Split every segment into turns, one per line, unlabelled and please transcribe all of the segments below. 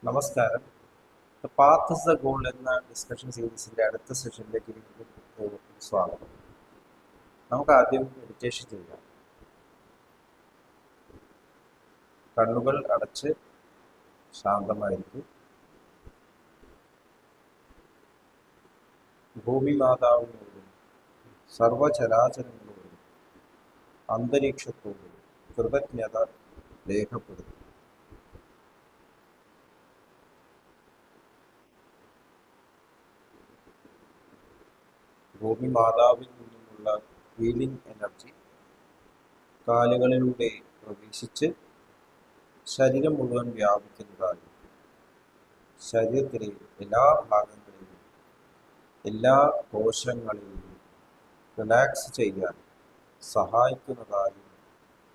നമസ്കാരം. The path is the goal എന്ന discussion സീരീസിന്റെ അടുത്ത സെഷനിലേക്ക് വീണ്ടും സ്വാഗതം. നമുക്ക് ആദ്യം മെഡിറ്റേഷൻ ചെയ്യാം. കണ്ണുകൾ അടച്ച് ശാന്തമായിരിക്കും. ഭൂമി മാതാവിനോടും സർവചരാചരങ്ങളോടും അന്തരീക്ഷത്തോടും കൃതജ്ഞത രേഖപ്പെടുത്തും. ഭൂമി മാതാവിൽ നിന്നുമുള്ള ഹീലിംഗ് എനർജി കാലുകളിലൂടെ പ്രവേശിച്ച് ശരീരം മുഴുവൻ വ്യാപിക്കുന്നതായി ശരീരത്തിലെ എല്ലാ ഭാഗങ്ങളിലും എല്ലാ കോശങ്ങളിലും റിലാക്സ് ചെയ്യാൻ സഹായിക്കുന്നതായി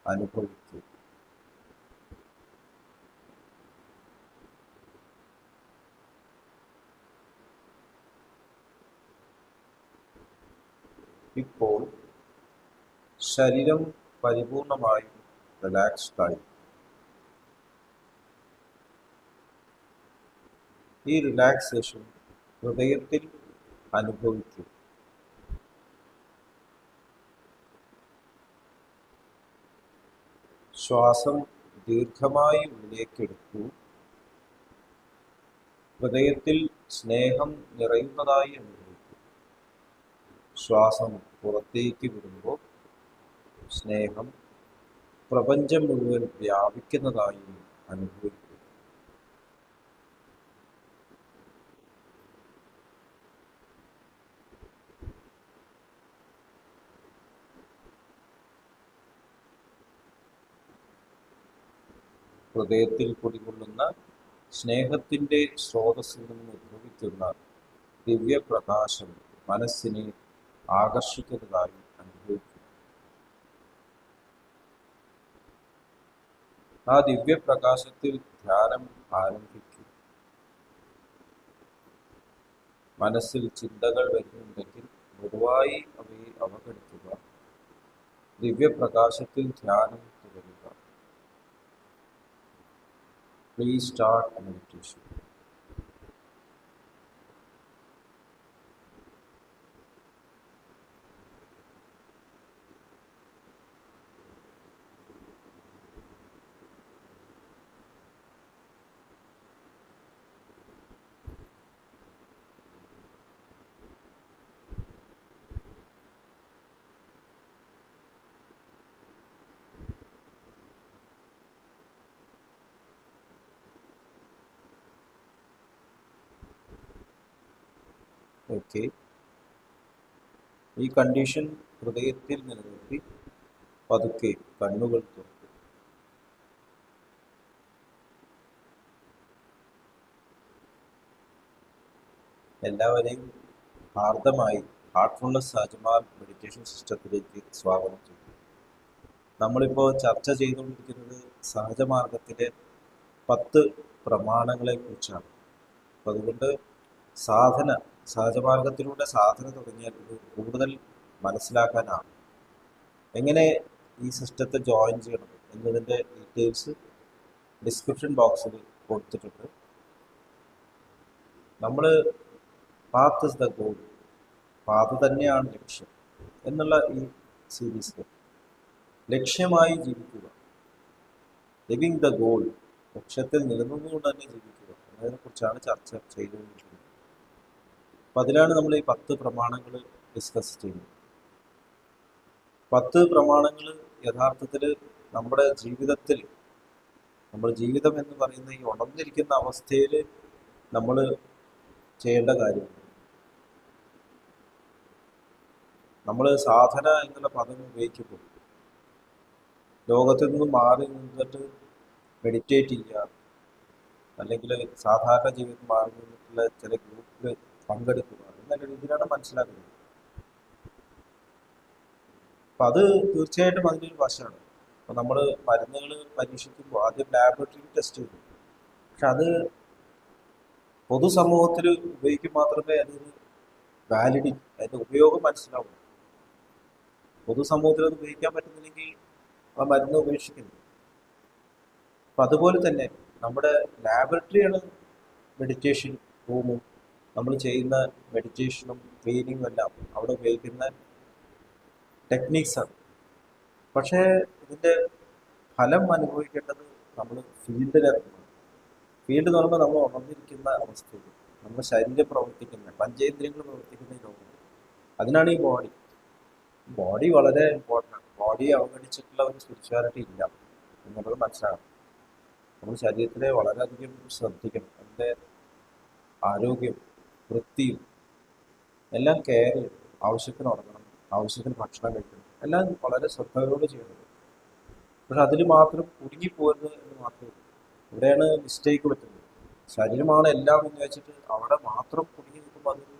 അനുഭവിക്കും. ഇപ്പോൾ ശരീരം പരിപൂർണമായും റിലാക്സ്ഡ് ആയി. ഈ റിലാക്സേഷൻ ഹൃദയത്തിൽ അനുഭവിക്കും. ശ്വാസം ദീർഘമായി ഉള്ളിലേക്കെടുക്കൂ. ഹൃദയത്തിൽ സ്നേഹം നിറയുന്നതായി അനുഭവിക്കും. ശ്വാസം പുറത്തേക്ക് വിടുമ്പോൾ സ്നേഹം പ്രപഞ്ചം മുഴുവൻ വ്യാപിക്കുന്നതായും അനുഭവിക്കും. ഹൃദയത്തിൽ കുടികൊള്ളുന്ന സ്നേഹത്തിൻ്റെ സ്രോതസ്സിൽ നിന്ന് ഉദ്ഭവിക്കുന്ന ദിവ്യപ്രകാശം മനസ്സിനെ ആകർഷിക്കുന്നതായി അനുഭവിക്കും. ആ ദിവ്യപ്രകാശത്തിൽ ധ്യാനം ആരംഭിക്കും. മനസ്സിൽ ചിന്തകൾ വരുന്നുണ്ടെങ്കിൽ മൃദുവായി അവയെ അവഗണിക്കുക. ദിവ്യപ്രകാശത്തിൽ ധ്യാനം തുടരുക. Please start meditation. ഓക്കെ, ഈ കണ്ടീഷൻ ഹൃദയത്തിൽ നിലനിർത്തി പതുക്കെ കണ്ണുകൾ തുറക്കും. എല്ലാവരെയും ഹാർദമായി ഹാർട്ട്ഫുൾനെസ് അജ്മാൻ മെഡിറ്റേഷൻ സിസ്റ്റത്തിലേക്ക് സ്വാഗതം ചെയ്തു. നമ്മളിപ്പോൾ ചർച്ച ചെയ്തുകൊണ്ടിരിക്കുന്നത് സഹജമാർഗത്തിലെ 10 പ്രമാണങ്ങളെ കുറിച്ചാണ്. അപ്പം അതുകൊണ്ട് സഹജമാർഗത്തിലൂടെ സാധന തുടങ്ങിയാൽ ഇത് കൂടുതൽ മനസ്സിലാക്കാനാണ്. എങ്ങനെ ഈ സിസ്റ്റത്തെ ജോയിൻ ചെയ്യണം എന്നതിൻ്റെ ഡീറ്റെയിൽസ് ഡിസ്ക്രിപ്ഷൻ ബോക്സിൽ കൊടുത്തിട്ടുണ്ട്. നമ്മൾ path is the goal, path തന്നെയാണ് ലക്ഷ്യം എന്നുള്ള ഈ സീരീസിൽ ലക്ഷ്യമായി ജീവിക്കുക, ലിവിങ് ദ ഗോൾ, ലക്ഷ്യത്തിൽ നിലനിന്നുകൊണ്ട് തന്നെ ജീവിക്കുക എന്നതിനെക്കുറിച്ചാണ് ചർച്ച ചെയ്തുകൊണ്ടിരിക്കുന്നത്. അപ്പം അതിലാണ് നമ്മൾ ഈ 10 പ്രമാണങ്ങൾ ഡിസ്കസ് ചെയ്യുന്നത്. 10 പ്രമാണങ്ങൾ യഥാർത്ഥത്തിൽ നമ്മുടെ ജീവിതത്തിൽ, നമ്മുടെ ജീവിതം എന്ന് പറയുന്ന ഈ ഉണർന്നിരിക്കുന്ന അവസ്ഥയിൽ നമ്മൾ ചെയ്യേണ്ട കാര്യമാണ്. നമ്മൾ സാധന എന്നുള്ള പദം ഉപയോഗിക്കുമ്പോൾ ലോകത്തിൽ നിന്ന് മാറി നിന്നിട്ട് മെഡിറ്റേറ്റ് ചെയ്യുക, അല്ലെങ്കിൽ സാധാരണ ജീവിതത്തിൽ മാറി നിന്നിട്ടുള്ള ചില ഗ്രൂപ്പിൽ പങ്കെടുക്കുക എന്നുള്ള രീതിയിലാണ് മനസ്സിലാക്കുന്നത്. അപ്പം അത് തീർച്ചയായിട്ടും അതിൻ്റെ ഒരു വശമാണ്. അപ്പം നമ്മൾ മരുന്നുകൾ പരീക്ഷിക്കുമ്പോൾ ആദ്യം ലാബറട്ടറിയിൽ ടെസ്റ്റ് ചെയ്തു, പക്ഷെ അത് പൊതുസമൂഹത്തിൽ ഉപയോഗിക്കും മാത്രമേ അതിന് വാലിഡിറ്റി, അതിൻ്റെ ഉപയോഗം മനസ്സിലാവൂ. പൊതുസമൂഹത്തിൽ അത് ഉപയോഗിക്കാൻ പറ്റുന്നില്ലെങ്കിൽ ആ മരുന്ന് ഉപേക്ഷിക്കുന്നു. അപ്പം അതുപോലെ തന്നെ നമ്മുടെ ലാബറട്ടറിയാണ് മെഡിറ്റേഷൻ റൂമും നമ്മൾ ചെയ്യുന്ന മെഡിറ്റേഷനും ക്ലീനിങ്ങും എല്ലാം അവിടെ ഉപയോഗിക്കുന്ന ടെക്നീക്സാണ്. പക്ഷേ ഇതിൻ്റെ ഫലം അനുഭവിക്കേണ്ടത് നമ്മൾ ഫീൽഡിലിറങ്ങും. ഫീൽഡ് എന്ന് പറയുമ്പോൾ നമ്മൾ ഉണർന്നിരിക്കുന്ന അവസ്ഥയിൽ നമ്മുടെ ശരീരം പ്രവർത്തിക്കുന്ന പഞ്ചേന്ദ്രിയങ്ങൾ പ്രവർത്തിക്കുന്ന ഈ ലോകം, അതിനാണ് ഈ ബോഡി വളരെ ഇമ്പോർട്ടൻ്റ് ആണ്. ബോഡിയെ അവഗണിച്ചിട്ടുള്ള ഒരു സ്പിരിച്വാലിറ്റി ഇല്ല എന്നുള്ളത് മനസ്സിലാക്കണം. നമ്മൾ ശരീരത്തിലെ വളരെയധികം ശ്രദ്ധിക്കണം. അതിൻ്റെ ആരോഗ്യം, വൃത്തിയും എല്ലാം കെയർ ചെയ്യണം. ആവശ്യത്തിന് ഉറങ്ങണം, ആവശ്യത്തിന് ഭക്ഷണം കഴിക്കണം, എല്ലാം വളരെ ശ്രദ്ധയോടെ ചെയ്യണം. പക്ഷെ അതിൽ മാത്രം കുടുങ്ങിപ്പോരുന്നത് എന്ന് മാത്രമേ ഉള്ളൂ. ഇവിടെയാണ് മിസ്റ്റേക്ക് പറ്റുന്നത്. ശരീരമാണ് എല്ലാം എന്ന് വെച്ചിട്ട് അവിടെ മാത്രം കുടുങ്ങി നിൽക്കുമ്പോൾ അതൊരു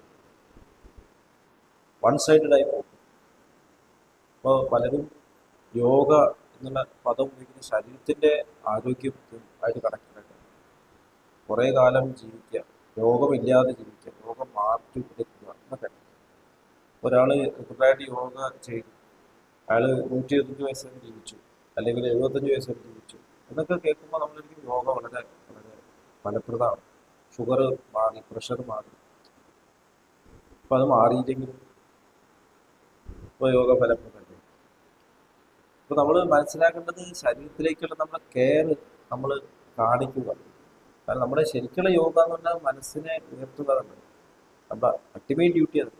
വൺ സൈഡഡായി പോകും. അപ്പോൾ പലരും യോഗ എന്നുള്ള പദം ഉപയോഗിക്കുന്ന ശരീരത്തിൻ്റെ ആരോഗ്യമായിട്ട് കണക്റ്റായിട്ട് കുറേ കാലം ജീവിക്കുക, രോഗമില്ലാതെ ജീവിക്കുക, രോഗം മാറ്റിയെടുക്കുക എന്നൊക്കെ. ഒരാൾ റെഗുലറായിട്ട് യോഗ ചെയ്തു, അയാൾ 125 വയസ്സ് വരെ ജീവിച്ചു, അല്ലെങ്കിൽ 75 വയസ്സ് വരെ ജീവിച്ചു എന്നൊക്കെ കേൾക്കുമ്പോൾ നമ്മളൊരിക്കലും യോഗ വളരെ വളരെ ഫലപ്രദമാണ്. ഷുഗർ മാറി, പ്രഷർ മാറി. അപ്പോൾ അത് മാറിയില്ലെങ്കിലും ഇപ്പോൾ യോഗ ഫലപ്രദമല്ലേ. അപ്പോൾ നമ്മൾ മനസ്സിലാക്കേണ്ടത് ശരീരത്തിലേക്കുള്ള നമ്മുടെ കെയർ നമ്മൾ കാണിക്കുക. കാരണം നമ്മുടെ ശരിക്കുള്ള യോഗ എന്ന് പറഞ്ഞാൽ മനസ്സിനെ ഉയർത്തുക എന്നുള്ളത് നമ്മുടെ അൾട്ടിമേറ്റ് ഡ്യൂട്ടി അത്.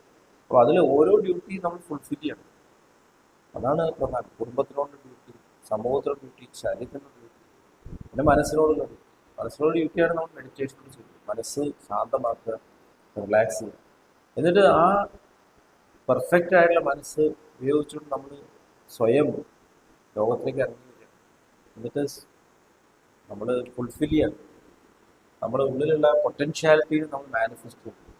അപ്പോൾ അതിൽ ഓരോ ഡ്യൂട്ടി നമ്മൾ ഫുൾഫിൽ ചെയ്യണം. അതാണ് പ്രധാനം. കുടുംബത്തിനോടുള്ള ഡ്യൂട്ടി, സമൂഹത്തിനുള്ള ഡ്യൂട്ടി, ശരീരത്തിനുള്ള ഡ്യൂട്ടി, പിന്നെ മനസ്സിനോടുള്ള ഡ്യൂട്ടിയാണ് നമ്മൾ മെഡിറ്റേഷനിൽ ചെയ്യുന്നത്. മനസ്സ് ശാന്തമാക്കുക, റിലാക്സ് ചെയ്യുക. എന്നിട്ട് ആ പെർഫെക്റ്റ് ആയിട്ടുള്ള മനസ്സ് ഉപയോഗിച്ചുകൊണ്ട് നമ്മൾ സ്വയം ലോകത്തിലേക്ക് ഇറങ്ങി വരിക. എന്നിട്ട് നമ്മൾ ഫുൾഫിൽ ചെയ്യണം. നമ്മുടെ ഉള്ളിലുള്ള പൊട്ടൻഷ്യാലിറ്റി നമ്മൾ മാനിഫെസ്റ്റ് ചെയ്യും.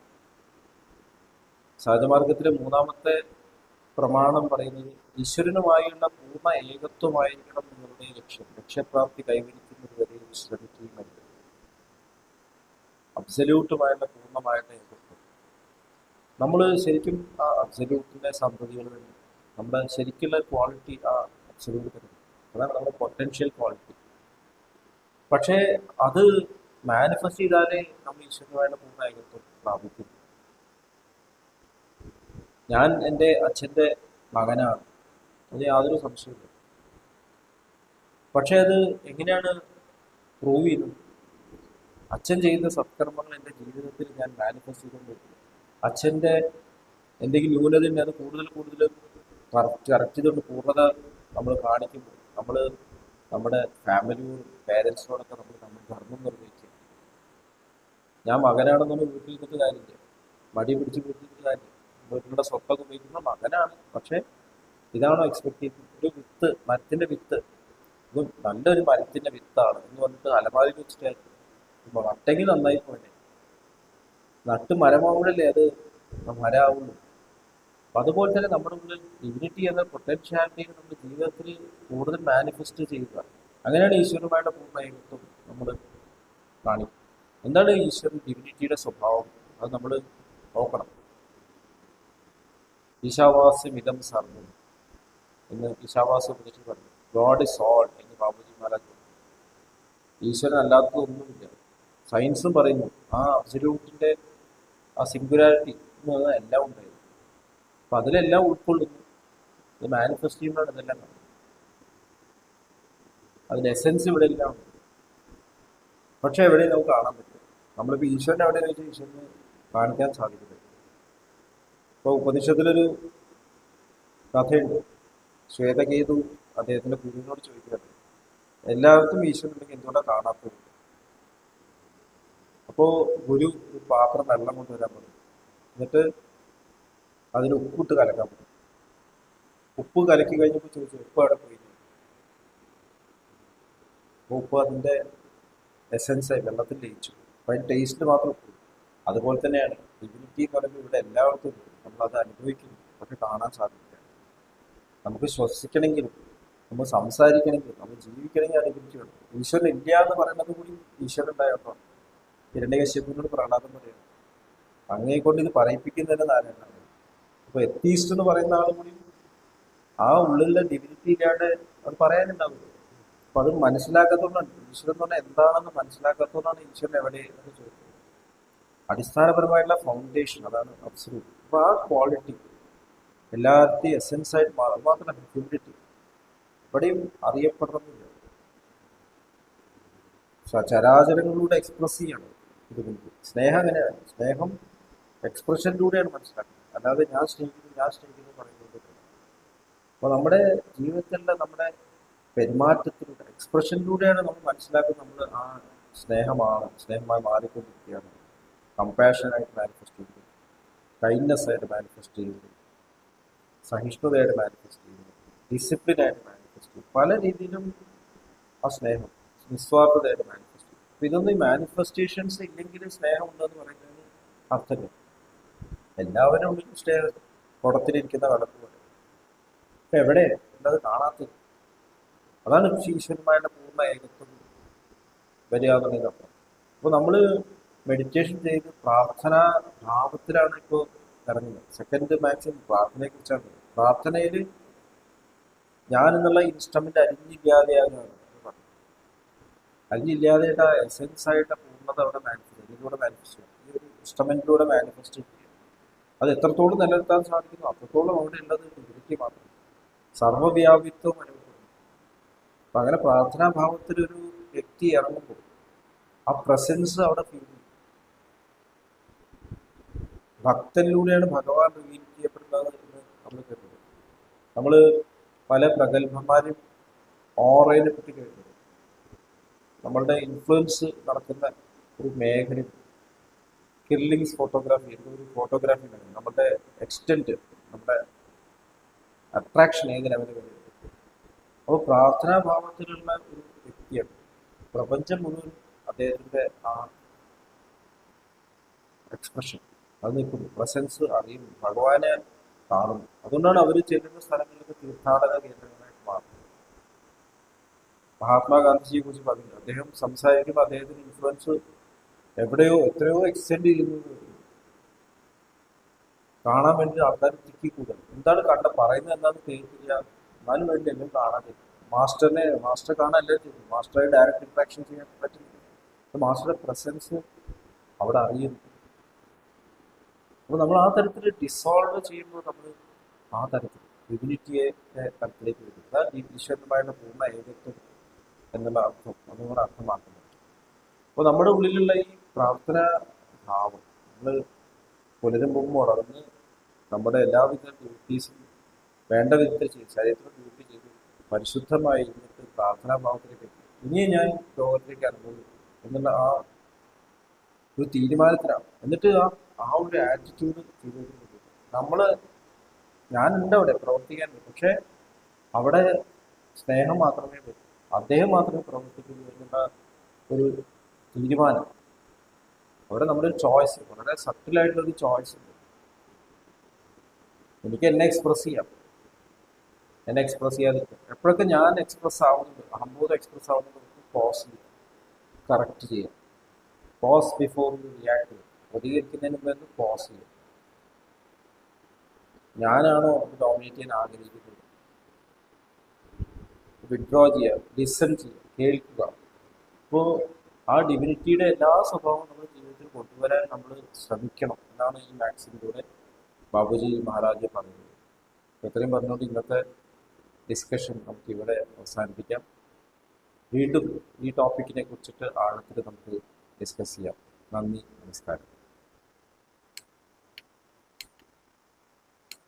സഹജമാർഗത്തിലെ 3ാമത്തെ പ്രമാണം പറയുന്നത് ഈശ്വരനുമായുള്ള പൂർണ്ണ ഏകത്വമായിരിക്കണം നിങ്ങളുടെ ലക്ഷ്യം. ലക്ഷ്യപ്രാപ്തി കൈവരിക്കുന്നത് വരെ വിശ്രമിക്കുകയുമല്ല. അബ്സല്യൂട്ടുമായുള്ള പൂർണ്ണമായിട്ട് ഏകത്വം. നമ്മൾ ശരിക്കും ആ അബ്സല്യൂട്ടിൻ്റെ സന്തതികൾ തന്നെ. നമ്മുടെ ശരിക്കുള്ള ക്വാളിറ്റി ആ അബ്സല്യൂട്ട് തന്നെ. അതാണ് നമ്മുടെ പൊട്ടൻഷ്യൽ ക്വാളിറ്റി. പക്ഷേ അത് മാനിഫെസ്റ്റ് ചെയ്താലേ നമ്മൾ ഈശ്വരനുമായുള്ള പൂർണ്ണ ഏകത്വം പ്രാപിക്കും. ഞാൻ എൻ്റെ അച്ഛൻ്റെ മകനാണ്, അത് യാതൊരു സംശയമില്ല. പക്ഷെ അത് എങ്ങനെയാണ് പ്രൂവ് ചെയ്യുന്നത്? അച്ഛൻ ചെയ്യുന്ന സത്കർമ്മങ്ങൾ എൻ്റെ ജീവിതത്തിൽ ഞാൻ മാനിഫെസ്റ്റ് ചെയ്തുകൊണ്ടിരിക്കുന്നു. അച്ഛൻ്റെ എന്തെങ്കിലും ന്യൂനത ഉണ്ട്, അത് കൂടുതൽ കറക്റ്റ് ചെയ്തുകൊണ്ട് പൂർണ്ണത നമ്മൾ കാണിക്കുമ്പോൾ നമ്മൾ നമ്മുടെ ഫാമിലിയോടും പേരൻസിനോടൊക്കെ നമ്മൾ ധർമ്മം നിർവഹിക്കുക. ഞാൻ മകനാണെന്നൊന്നും വീട്ടിൽ നിന്നിട്ട് കാര്യമില്ല, മടി പിടിച്ച് വീട്ടിൽ നിന്നിട്ട് കാര്യമില്ല. വീട്ടിലുള്ള സ്വത്തൊക്കെ ഉപയോഗിക്കുന്ന മകനാണ്. പക്ഷെ ഇതാണോ എക്സ്പെക്ട് ചെയ്യുന്നത്? ഒരു വിത്ത്, മരത്തിൻ്റെ വിത്ത്, ഇത് നല്ലൊരു മരത്തിൻ്റെ വിത്താണ് എന്ന് പറഞ്ഞിട്ട് അലമാരിൽ വെച്ചിട്ടായിരുന്നു നട്ടെങ്കിൽ നന്നായി പോനെ. നട്ട് മരമാവുമ്പോഴല്ലേ അത് മരമാവുള്ളൂ. അപ്പം അതുപോലെ തന്നെ നമ്മുടെ ഉള്ളിൽ ഡിവിനിറ്റി എന്ന പൊട്ടൻഷ്യാലിറ്റി നമ്മുടെ ജീവിതത്തിൽ കൂടുതൽ മാനിഫെസ്റ്റ് ചെയ്യുക. അങ്ങനെയാണ് ഈശ്വരനുമായിട്ട് പൂർണ്ണ ഏകത്വം നമ്മൾ കാണിക്കും. എന്താണ് ഈശ്വരൻ ഡിവിനിറ്റിയുടെ സ്വഭാവം? അത് നമ്മൾ നോക്കണം. ഈശാവാസ്യം ഇതം സർവം എന്ന് ഈശാവാസ്യം ഉപദേശിച്ച് പറഞ്ഞു. ഗോഡ് ഇസ് ഓൾ എന്ന് ബാബുജി മഹാരാജ് പറഞ്ഞു. ഈശ്വരൻ അല്ലാത്തതൊന്നുമില്ല. സയൻസും പറയുന്നു ആ അബ്സല്യൂട്ടിൻ്റെ ആ സിംഗുലാരിറ്റി എന്ന് പറഞ്ഞാൽ എല്ലാം ഉണ്ടായിരുന്നു. അപ്പം അതിലെല്ലാം ഉൾക്കൊള്ളുന്നു. ഇത് മാനിഫെസ്റ്റ് ചെയ്യുമ്പോഴാണ് ഇതെല്ലാം കാണുന്നത്. അതിൻ്റെ എസെൻസ് ഇവിടെ എല്ലാം ഉണ്ട്. പക്ഷെ എവിടെയും നമുക്ക് കാണാൻ പറ്റും. നമ്മളിപ്പോൾ ഈശ്വരനെ എവിടെയെന്ന് വെച്ചാൽ ഈശ്വരന് കാണിക്കാൻ സാധിക്കുന്നത്. ഇപ്പോൾ ഉപനിഷത്തിലൊരു കഥയുണ്ട്. ശ്വേതകേതു അദ്ദേഹത്തിൻ്റെ ഗുരുവിനോട് ചോദിക്കുന്നത്, എല്ലാവർക്കും ഈശ്വരനുണ്ടെങ്കിൽ എന്തുകൊണ്ടാണ് കാണാത്തത്? അപ്പോൾ ഗുരു ഒരു പാത്രം വെള്ളം കൊണ്ടുവരാൻ പറയും. എന്നിട്ട് അതിൽ ഉപ്പിട്ട് കലക്കാൻ പറ്റും. ഉപ്പ് കലക്കി കഴിഞ്ഞപ്പോൾ ചോദിച്ചു, ഉപ്പ് അവിടെ പോയി. അപ്പോൾ ഉപ്പ് അതിൻ്റെ എസെൻസായി വെള്ളത്തിൽ ലയിച്ചു. അപ്പോൾ അതിൻ്റെ ടേസ്റ്റ് മാത്രം ഉപ്പ്. അതുപോലെ തന്നെയാണ് ഡിവിനിറ്റി എന്ന് പറയുമ്പോൾ ഇവിടെ എല്ലാവർക്കും നമ്മളത് അനുഭവിക്കുന്നു, പക്ഷെ കാണാൻ സാധിക്കില്ല. നമുക്ക് ശ്വസിക്കണമെങ്കിലും, നമ്മൾ സംസാരിക്കണമെങ്കിലും, നമ്മൾ ജീവിക്കണമെങ്കിൽ ആ ഡിവിനിറ്റി ഉണ്ട്. ഈശ്വരൻ ഇല്ല എന്ന് പറയുന്നത് കൂടി ഈശ്വരൻ ഉണ്ടായപ്പോൾ ഹിരണ്യകശ്യപിനോട് പ്രഹ്ലാദൻ പറയുന്നു, അങ്ങയെ കൊണ്ട് ഇത് പറയിപ്പിക്കുന്നതിന് നാരായണനാണ്. അപ്പോൾ എത്തീസ്റ്റ് എന്ന് പറയുന്ന ആളും കൂടി ആ ഉള്ളിലുള്ള ഡിവിനിറ്റി ഇല്ലാണ്ട് അത് പറയാനുണ്ടാവില്ല. അപ്പൊ അത് മനസ്സിലാക്കാത്തതുകൊണ്ടാണ് ഈശ്വരൻ എന്ന് പറഞ്ഞാൽ എന്താണെന്ന് മനസ്സിലാക്കാത്തതുകൊണ്ടാണ് ഈശ്വരൻ എവിടെ എന്ന് ചോദിക്കുന്നത്. അടിസ്ഥാനപരമായിട്ടുള്ള ഫൗണ്ടേഷൻ അതാണ് അബ്സല്യൂട്ട്. അപ്പൊ ആ ക്വാളിറ്റി എല്ലാവരുടെയും എസെൻസ് ആയിട്ട് മാറും. അത് മാത്രമല്ല ഹ്യൂമിഡിറ്റി ഇവിടെയും അറിയപ്പെടണമെന്നില്ല. ചരാചരങ്ങളിലൂടെ എക്സ്പ്രസ് ചെയ്യണം. ഇത് സ്നേഹം അങ്ങനെയാണ്. സ്നേഹം എക്സ്പ്രഷനിലൂടെയാണ് മനസ്സിലാക്കുന്നത്. അല്ലാതെ ഞാൻ സ്നേഹിക്കുന്നു പറയുന്നത്. അപ്പോൾ നമ്മുടെ ജീവിതത്തിലുള്ള നമ്മുടെ പെരുമാറ്റത്തിലൂടെ എക്സ്പ്രഷനിലൂടെയാണ് നമ്മൾ മനസ്സിലാക്കുന്നത് നമ്മൾ ആ സ്നേഹമായി മാറിക്കൊണ്ടിരിക്കുകയാണ്. കമ്പാഷനായിട്ട് മാനിഫെസ്റ്റ് ചെയ്യുന്നത്, കൈൻഡ്നെസ് ആയിട്ട് മാനിഫെസ്റ്റ് ചെയ്യുന്നത്, സഹിഷ്ണുതയായിട്ട് മാനിഫെസ്റ്റ് ചെയ്യുന്നത്, ഡിസിപ്ലിനായിട്ട് മാനിഫെസ്റ്റ് ചെയ്യുന്നത്, പല രീതിയിലും ആ സ്നേഹം നിസ്വാർത്ഥതയായിട്ട് മാനിഫെസ്റ്റ് ചെയ്യും. അപ്പൊ ഇതൊന്നും ഈ മാനിഫെസ്റ്റേഷൻസ് ഇല്ലെങ്കിൽ സ്നേഹം ഉണ്ടെന്ന് പറയുന്നതിന് അർത്ഥമില്ല. എല്ലാവരും ഉള്ളിൽ സ്നേഹം കുടത്തിലിരിക്കുന്ന വിളക്ക് പോലെ. അപ്പൊ എവിടെ ഉള്ളത് കാണാത്തത്? അതാണ് ഈശ്വരന്മാരുടെ പൂർണ്ണ ഏകത്വം വരിക എന്നുള്ളത് അർത്ഥം. അപ്പോൾ നമ്മൾ മെഡിറ്റേഷൻ ചെയ്ത് പ്രാർത്ഥന ഭാവത്തിലാണ് ഇപ്പോൾ ഇറങ്ങുന്നത്. സെക്കൻഡ് മാക്സിമം പ്രാർത്ഥനയെ കുറിച്ചാണ്. പ്രാർത്ഥനയിൽ ഞാൻ എന്നുള്ള ഇൻസ്ട്രുമെന്റ് അരിഞ്ഞില്ലാതെയാകുകയാണ്. അരിഞ്ഞില്ലാതെയായിട്ട് ആ എസെൻസ് ആയിട്ട് പൂർണ്ണത അവിടെ ഇതിലൂടെ മാനിഫെസ്റ്റ് ചെയ്യും. ഈ ഒരു ഇൻസ്ട്രുമെന്റിലൂടെ മാനിഫെസ്റ്റ് ചെയ്യും. അത് എത്രത്തോളം നിലനിർത്താൻ സാധിക്കുന്നു അത്രത്തോളം അവിടെ ഉള്ളത് ഡിഗ്രിക്ക് മാത്രം സർവ്വവ്യാപിത്വം അനുഭവപ്പെടുന്നു. അപ്പൊ അങ്ങനെ പ്രാർത്ഥനാഭാവത്തിലൊരു വ്യക്തി ഇറങ്ങുമ്പോൾ ആ പ്രസൻസ് അവിടെ ഫീൽ ചെയ്യും. ഭക്തനിലൂടെയാണ് ഭഗവാൻ റിവീൽ ചെയ്യപ്പെടുന്നത് എന്ന് നമ്മൾ കേട്ടത്. നമ്മൾ പല പ്രഗത്ഭന്മാരും ഓറയെ പറ്റി കേട്ടത്. നമ്മളുടെ ഇൻഫ്ലുവൻസ് നടക്കുന്ന ഒരു മേഖല കിർലിങ്സ് ഫോട്ടോഗ്രാഫി എന്നൊരു ഫോട്ടോഗ്രാഫി മേഖല നമ്മുടെ എക്സ്റ്റെൻറ്റ് നമ്മുടെ അട്രാക്ഷൻ ഏത് ലെവലിൽ വരും. അപ്പോൾ പ്രാർത്ഥനാഭാവത്തിലുള്ള ഒരു വ്യക്തിയാണ്. പ്രപഞ്ചം മുഴുവൻ അദ്ദേഹത്തിൻ്റെ ആ എക്സ്പ്രഷൻ അത് നിൽക്കുന്നു. പ്രസൻസ് അറിയുന്നു, ഭഗവാനെ കാണുന്നു. അതുകൊണ്ടാണ് അവർ ചെല്ലുന്ന സ്ഥലങ്ങളിലൊക്കെ തീർത്ഥാടക കേന്ദ്രങ്ങളായിട്ട് മാറുന്നത്. മഹാത്മാഗാന്ധിജിയെ കുറിച്ച് പറഞ്ഞു. അദ്ദേഹം സംസാരിക്കുമ്പോൾ അദ്ദേഹത്തിന് ഇൻഫ്ലുവൻസ് എത്രയോ എക്സ്റ്റെൻഡ് ചെയ്യുന്നത് കാണാൻ വേണ്ടി ആൾക്കാർ തിക്കിക്കൂടുക. എന്താണ് പറയുന്നത് എന്താണെന്ന് കേൾക്കില്ല, എന്നാലും വേണ്ടി എല്ലാം കാണാതെ മാസ്റ്റർ കാണാനല്ലേ ചെയ്തു. മാസ്റ്ററെ ഡയറക്റ്റ് ഇൻട്രാക്ഷൻ ചെയ്യാൻ പറ്റുന്നില്ല. മാസ്റ്ററുടെ പ്രസൻസ് അവിടെ അറിയുന്നു. അപ്പോൾ നമ്മൾ ആ തരത്തിൽ ഡിസോൾവ് ചെയ്യുമ്പോൾ നമ്മൾ ആ തരത്തിൽ ഡിവിനിറ്റിയെ തരത്തിലേക്ക് വരും. അതാണ് ഈശ്വരന്മാരുടെ പൂർണ്ണ ഏകത്വം എന്നുള്ള അർത്ഥം അതും കൂടെ അർത്ഥമാക്കുന്നത്. അപ്പോൾ നമ്മുടെ ഉള്ളിലുള്ള ഈ പ്രാർത്ഥന ഭാവം നമ്മൾ പുലരുമ്പോൾ ഉണർന്ന് നമ്മുടെ എല്ലാവിധ ഡ്യൂട്ടീസും വേണ്ട വിധത്തിൽ ചെയ്ത് ശരീരത്തിൽ ഡ്യൂട്ടി ചെയ്ത് പരിശുദ്ധമായി ഇരുന്നിട്ട് പ്രാർത്ഥനാഭാവത്തിലേക്ക് എത്തി ഇനിയും ഞാൻ ലോകത്തിലേക്ക് അനുഭവിക്കും എന്നുള്ള ആ ഒരു തീരുമാനത്തിലാണ്. എന്നിട്ട് ആ ഒരു ആറ്റിറ്റ്യൂഡ് ജീവിതത്തിൽ ഞാനുണ്ട് അവിടെ പ്രവർത്തിക്കാൻ. പക്ഷെ അവിടെ സ്നേഹം മാത്രമേ വരൂ, അദ്ദേഹം മാത്രമേ പ്രവർത്തിക്കുള്ളൂ എന്നുള്ള ഒരു തീരുമാനം. അവിടെ നമ്മുടെ ഒരു ചോയ്സ്, വളരെ സട്ടിലായിട്ടുള്ളൊരു ചോയ്സ് ഉണ്ട്. എനിക്ക് എന്നെ എക്സ്പ്രസ് ചെയ്യാം, എന്നെ എക്സ്പ്രസ് ചെയ്യാതിരിക്കും. എപ്പോഴൊക്കെ ഞാൻ എക്സ്പ്രസ് ആവുന്നുണ്ട്, അഹംബോധം എക്സ്പ്രസ് ആവുന്നുണ്ട്, പോസ് ചെയ്യാം, കറക്റ്റ് ചെയ്യാം. Pause before you react. പ്രതികരിക്കുന്നതിന് മുമ്പ് പോസ് ചെയ്യാം. ഞാനാണോ അത് ഡോമിനേറ്റ് ചെയ്യാൻ ആഗ്രഹിക്കുന്നത്? വിഡ്രോ ചെയ്യുക, ലിസൺ ചെയ്യുക, കേൾക്കുക. അപ്പോൾ ആ ഡിവിനിറ്റിയുടെ എല്ലാ സ്വഭാവവും നമ്മുടെ ജീവിതത്തിൽ കൊണ്ടുവരാൻ നമ്മൾ ശ്രമിക്കണം എന്നാണ് ഈ മാക്സിമിലൂടെ ബാബുജി മഹാരാജ് പറയുന്നത്. ഇത്രയും പറഞ്ഞുകൊണ്ട് ഇന്നത്തെ ഡിസ്കഷൻ നമുക്ക് ഇവിടെ അവസാനിപ്പിക്കാം. വീണ്ടും ഈ ടോപ്പിക്കിനെ കുറിച്ചിട്ട് ആഴത്തിൽ നമുക്ക് ഡിസ്കസ് ചെയ്യാം. നന്ദി, നമസ്കാരം.